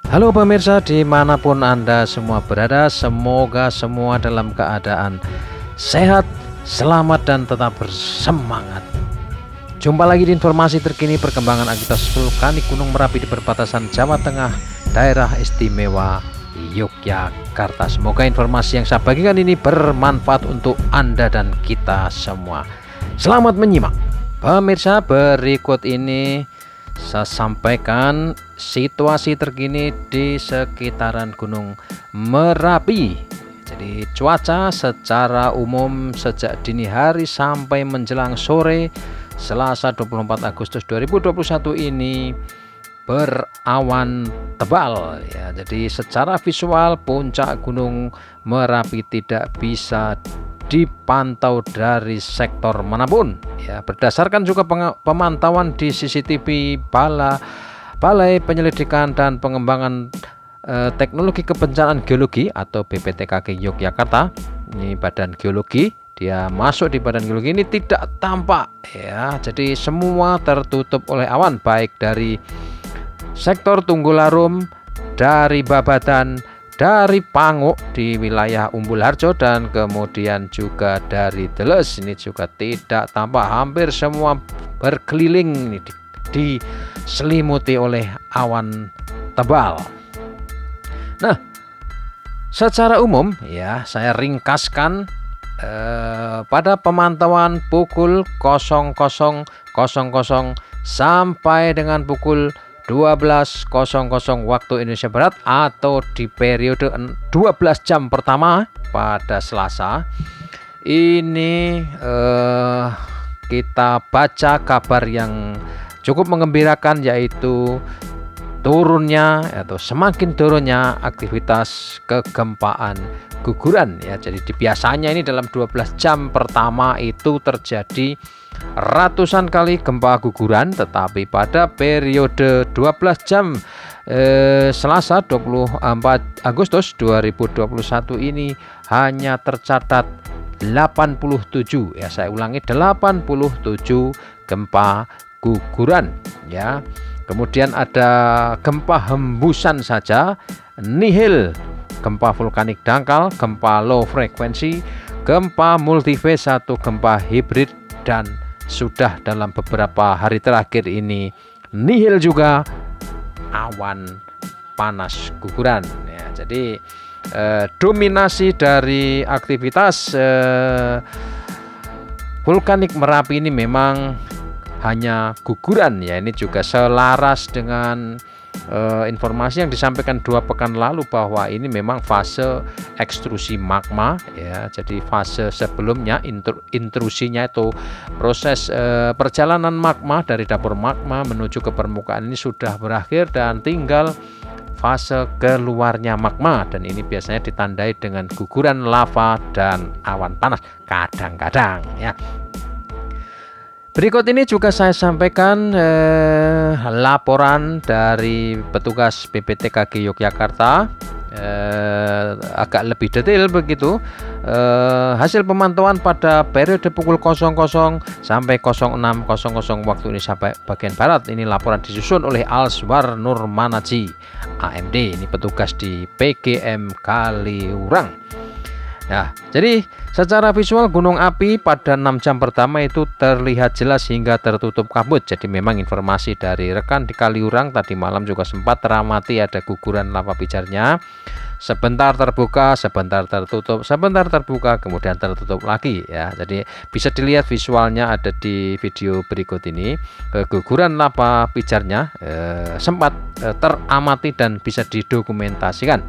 Halo pemirsa dimanapun Anda semua berada, semoga semua dalam keadaan sehat, selamat dan tetap bersemangat. Jumpa lagi di informasi terkini perkembangan aktivitas vulkanik Gunung Merapi di perbatasan Jawa Tengah, Daerah Istimewa Yogyakarta. Semoga informasi yang saya bagikan ini bermanfaat untuk Anda dan kita semua. Selamat menyimak. Pemirsa, berikut ini saya sampaikan situasi terkini di sekitaran Gunung Merapi. Jadi cuaca secara umum sejak dini hari sampai menjelang sore Selasa 24 Agustus 2021 ini berawan tebal ya. Jadi secara visual puncak Gunung Merapi tidak bisa dipantau dari sektor manapun ya, berdasarkan juga pemantauan di CCTV Balai Penyelidikan dan Pengembangan Teknologi Kebencanaan Geologi atau BPTKG Yogyakarta. Ini badan geologi, dia masuk di badan geologi ini tidak tampak ya, jadi semua tertutup oleh awan, baik dari sektor Tunggularum, dari Babadan, dari Panguk di wilayah Umbul Harjo, dan kemudian juga dari Deles ini juga tidak tampak. Hampir semua berkeliling ini diselimuti oleh awan tebal. Nah, secara umum ya saya ringkaskan pada pemantauan pukul 00.00 sampai dengan pukul 12.00 waktu Indonesia Barat atau di periode 12 jam pertama pada Selasa ini kita baca kabar yang cukup mengembirakan, yaitu turunnya atau semakin turunnya aktivitas kegempaan guguran ya. Jadi biasanya ini dalam 12 jam pertama itu terjadi ratusan kali gempa guguran, tetapi pada periode 12 jam Selasa 24 Agustus 2021 ini hanya tercatat 87 ya, saya ulangi 87 gempa guguran ya. Kemudian ada gempa hembusan saja, nihil gempa vulkanik dangkal, gempa low frekuensi, gempa multifase, satu gempa hibrid, dan sudah dalam beberapa hari terakhir ini nihil juga awan panas guguran ya. Jadi dominasi dari aktivitas vulkanik Merapi ini memang hanya guguran ya. Ini juga selaras dengan informasi yang disampaikan 2 pekan lalu bahwa ini memang fase ekstrusi magma ya. Jadi fase sebelumnya intrusinya itu proses perjalanan magma dari dapur magma menuju ke permukaan ini sudah berakhir dan tinggal fase keluarnya magma, dan ini biasanya ditandai dengan guguran lava dan awan panas kadang-kadang ya. Berikut ini juga saya sampaikan laporan dari petugas BPTKG Yogyakarta, agak lebih detail begitu. Hasil pemantauan pada periode pukul 00 sampai 06.00 waktu Indonesia bagian Barat. Ini laporan disusun oleh Alswar Nurmanaji, AMD, ini petugas di PGM Kaliurang. Nah, jadi secara visual gunung api pada 6 jam pertama itu terlihat jelas hingga tertutup kabut. Jadi memang informasi dari rekan di Kaliurang tadi malam juga sempat teramati ada guguran lava pijarnya. Sebentar terbuka, sebentar tertutup, sebentar terbuka, kemudian tertutup lagi ya. Jadi bisa dilihat visualnya ada di video berikut ini. Guguran lava pijarnya sempat teramati dan bisa didokumentasikan.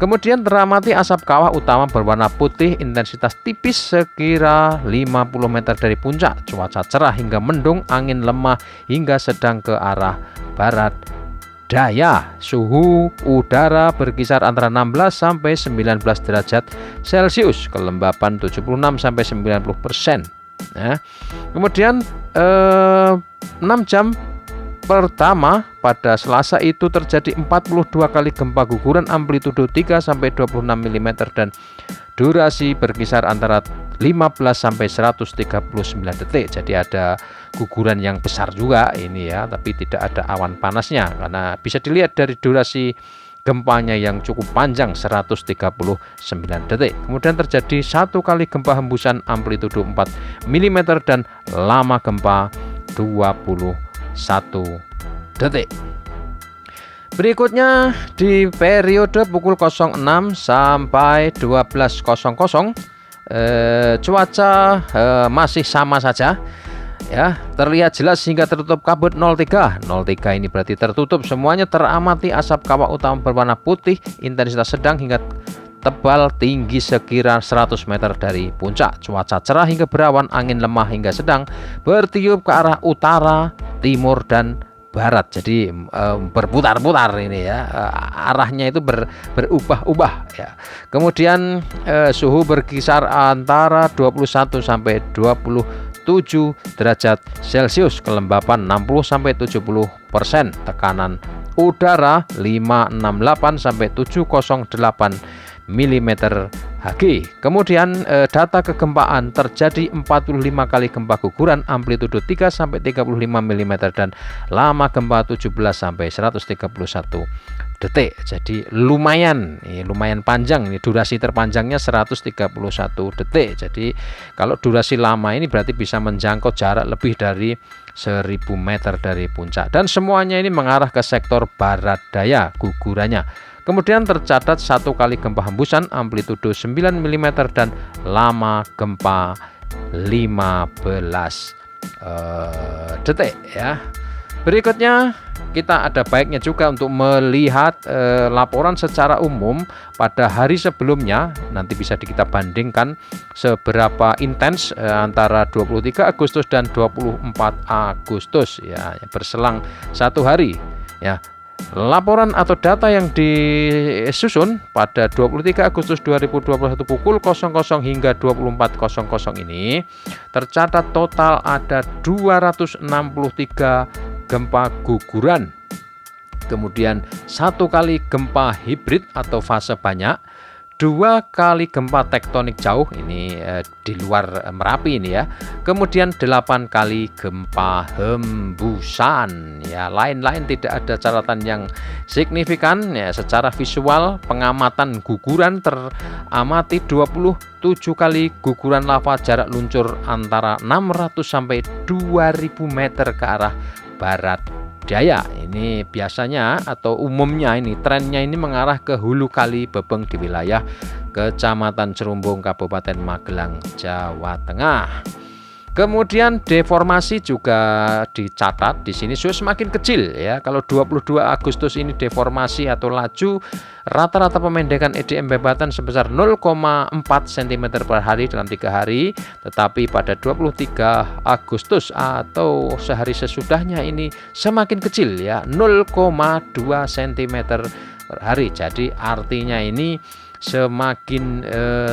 Kemudian teramati asap kawah utama berwarna putih, intensitas tipis sekira 50 meter dari puncak. Cuaca cerah hingga mendung, angin lemah hingga sedang ke arah barat daya. Suhu udara berkisar antara 16 sampai 19 derajat Celcius, kelembapan 76 sampai 90%. Nah, kemudian 6 jam pertama pada Selasa itu terjadi 42 kali gempa guguran amplitudo 3 sampai 26 mm dan durasi berkisar antara sampai 139 detik. Jadi ada guguran yang besar juga ini ya, tapi tidak ada awan panasnya karena bisa dilihat dari durasi gempanya yang cukup panjang 139 detik. Kemudian terjadi satu kali gempa hembusan amplitudo 4 mm dan lama gempa 21 detik. Berikutnya di periode pukul 06 sampai 12.00 cuaca masih sama saja. Ya, terlihat jelas hingga tertutup kabut 03. 03 ini berarti tertutup semuanya, teramati asap kawah utama berwarna putih, intensitas sedang hingga tebal, tinggi sekira 100 meter dari puncak. Cuaca cerah hingga berawan, angin lemah hingga sedang, bertiup ke arah utara, timur dan barat. Jadi berputar-putar ini ya, arahnya itu berubah-ubah ya. Kemudian suhu berkisar antara 21 sampai 27 derajat Celcius, kelembapan 60 sampai 70%, tekanan udara 568 sampai 708 mm Hg. Kemudian data kegempaan terjadi 45 kali gempa guguran amplitudo 3 sampai 35 mm dan lama gempa 17 sampai 131 detik. Jadi lumayan panjang ini, durasi terpanjangnya 131 detik. Jadi kalau durasi lama ini berarti bisa menjangkau jarak lebih dari 1000 meter dari puncak, dan semuanya ini mengarah ke sektor barat daya gugurannya. Kemudian tercatat satu kali gempa hembusan amplitudo 9 mm dan lama gempa 15 detik ya. Berikutnya kita ada baiknya juga untuk melihat laporan secara umum pada hari sebelumnya. Nanti bisa kita bandingkan seberapa intens antara 23 Agustus dan 24 Agustus ya, berselang satu hari ya. Laporan atau data yang disusun pada 23 Agustus 2021 pukul 00 hingga 24.00 ini tercatat total ada 263 gempa guguran. Kemudian satu kali gempa hibrid atau fase banyak, 2 kali gempa tektonik jauh ini di luar Merapi ini ya. Kemudian 8 kali gempa hembusan ya. Lain-lain tidak ada catatan yang signifikan ya. Secara visual pengamatan guguran teramati 27 kali guguran lava jarak luncur antara 600 sampai 2000 meter ke arah barat daya. Ini biasanya atau umumnya ini trennya ini mengarah ke hulu kali Bebeng di wilayah Kecamatan Cerumbung, Kabupaten Magelang, Jawa Tengah. Kemudian deformasi juga dicatat di sini sudah semakin kecil ya. Kalau 22 Agustus ini deformasi atau laju rata-rata pemendekan EDM bebatan sebesar 0,4 cm per hari dalam 3 hari, tetapi pada 23 Agustus atau sehari sesudahnya ini semakin kecil ya, 0,2 cm per hari. Jadi artinya ini semakin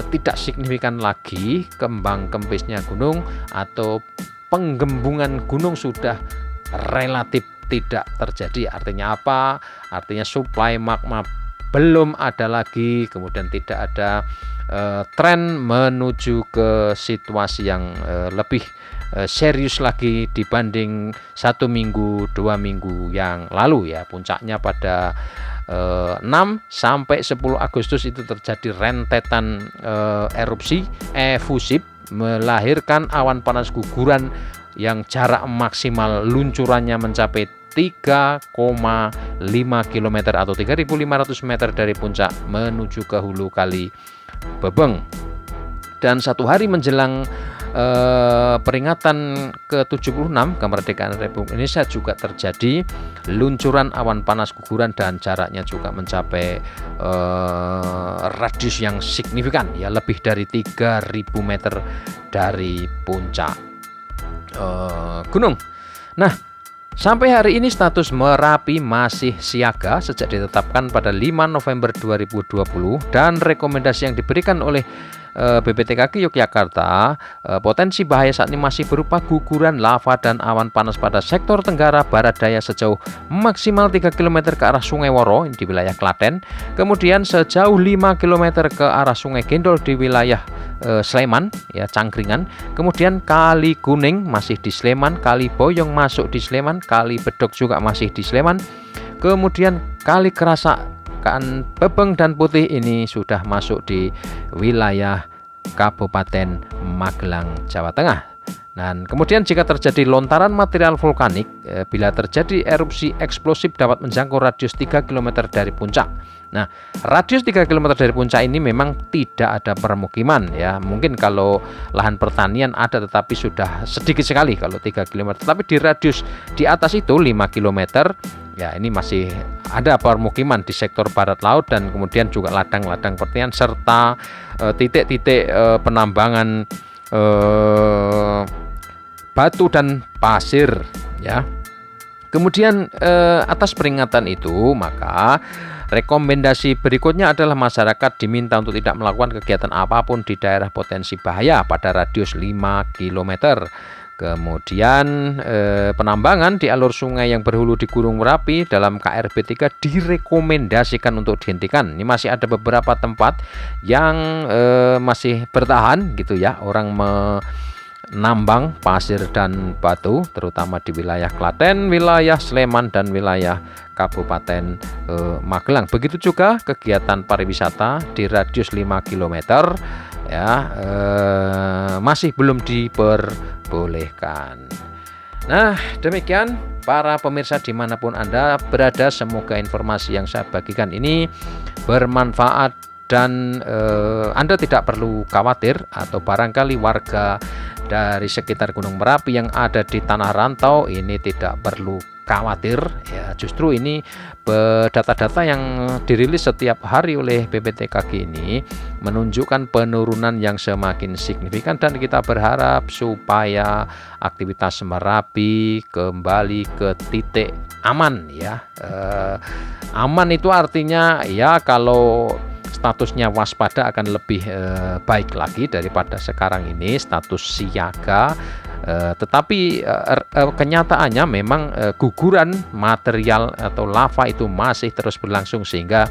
tidak signifikan lagi kembang kempisnya gunung atau penggembungan gunung sudah relatif tidak terjadi. Artinya apa? Artinya suplai magma belum ada lagi, kemudian tidak ada tren menuju ke situasi yang lebih serius lagi dibanding 1 minggu 2 minggu yang lalu ya. Puncaknya pada 6 sampai 10 Agustus itu terjadi rentetan erupsi efusif melahirkan awan panas guguran yang jarak maksimal luncurannya mencapai 3,5 km atau 3.500 meter dari puncak menuju ke hulu kali Bebeng. Dan 1 hari menjelang peringatan ke-76 kemerdekaan Republik Indonesia juga terjadi luncuran awan panas guguran dan jaraknya juga mencapai radius yang signifikan ya, lebih dari 3.000 meter dari puncak gunung. Nah, sampai hari ini status Merapi masih siaga sejak ditetapkan pada 5 November 2020 dan rekomendasi yang diberikan oleh BPTKG Yogyakarta, potensi bahaya saat ini masih berupa guguran lava dan awan panas pada sektor Tenggara Barat Daya sejauh maksimal 3 km ke arah Sungai Woro di wilayah Klaten, kemudian sejauh 5 km ke arah Sungai Gendol di wilayah Sleman, ya, Cangkringan, kemudian Kali Kuning masih di Sleman, Kali Boyong masuk di Sleman, Kali Bedok juga masih di Sleman, kemudian Kali Kerasak, Bebeng dan Putih ini sudah masuk di wilayah Kabupaten Magelang, Jawa Tengah. Dan kemudian jika terjadi lontaran material vulkanik, bila terjadi erupsi eksplosif dapat menjangkau radius 3 km dari puncak. Nah, radius 3 km dari puncak ini memang tidak ada permukiman, ya. Mungkin kalau lahan pertanian ada, tetapi sudah sedikit sekali kalau 3 km. Tapi di radius di atas itu 5 km, ya, ini masih ada permukiman di sektor barat laut dan kemudian juga ladang-ladang pertanian serta titik-titik penambangan batu dan pasir, ya. Kemudian atas peringatan itu, maka rekomendasi berikutnya adalah masyarakat diminta untuk tidak melakukan kegiatan apapun di daerah potensi bahaya pada radius 5 km. Kemudian penambangan di alur sungai yang berhulu di Gunung Merapi dalam KRB 3 direkomendasikan untuk dihentikan. Ini masih ada beberapa tempat yang masih bertahan gitu, ya, orang menambang pasir dan batu, terutama di wilayah Klaten, wilayah Sleman, dan wilayah Kabupaten Magelang. Begitu juga kegiatan pariwisata di radius 5 km, ya, masih belum diperbolehkan. Nah, demikian para pemirsa dimanapun Anda berada, semoga informasi yang saya bagikan ini bermanfaat dan Anda tidak perlu khawatir, atau barangkali warga dari sekitar Gunung Merapi yang ada di tanah rantau ini tidak perlu khawatir, ya. Justru ini data-data yang dirilis setiap hari oleh BPTKG ini menunjukkan penurunan yang semakin signifikan, dan kita berharap supaya aktivitas Merapi kembali ke titik aman, ya. Aman itu artinya, ya, kalau statusnya waspada akan lebih baik lagi daripada sekarang ini status siaga. Tetapi kenyataannya memang guguran material atau lava itu masih terus berlangsung, sehingga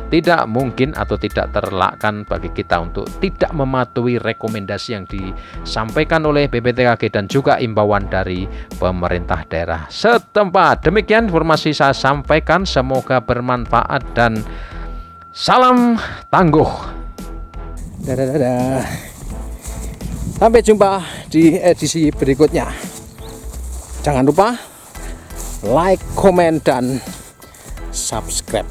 tidak mungkin atau tidak terelakkan bagi kita untuk tidak mematuhi rekomendasi yang disampaikan oleh BPTKG dan juga imbauan dari pemerintah daerah setempat. Demikian informasi saya sampaikan, semoga bermanfaat dan salam tangguh. Dadah. Sampai jumpa di edisi berikutnya. Jangan lupa like, komen, dan subscribe.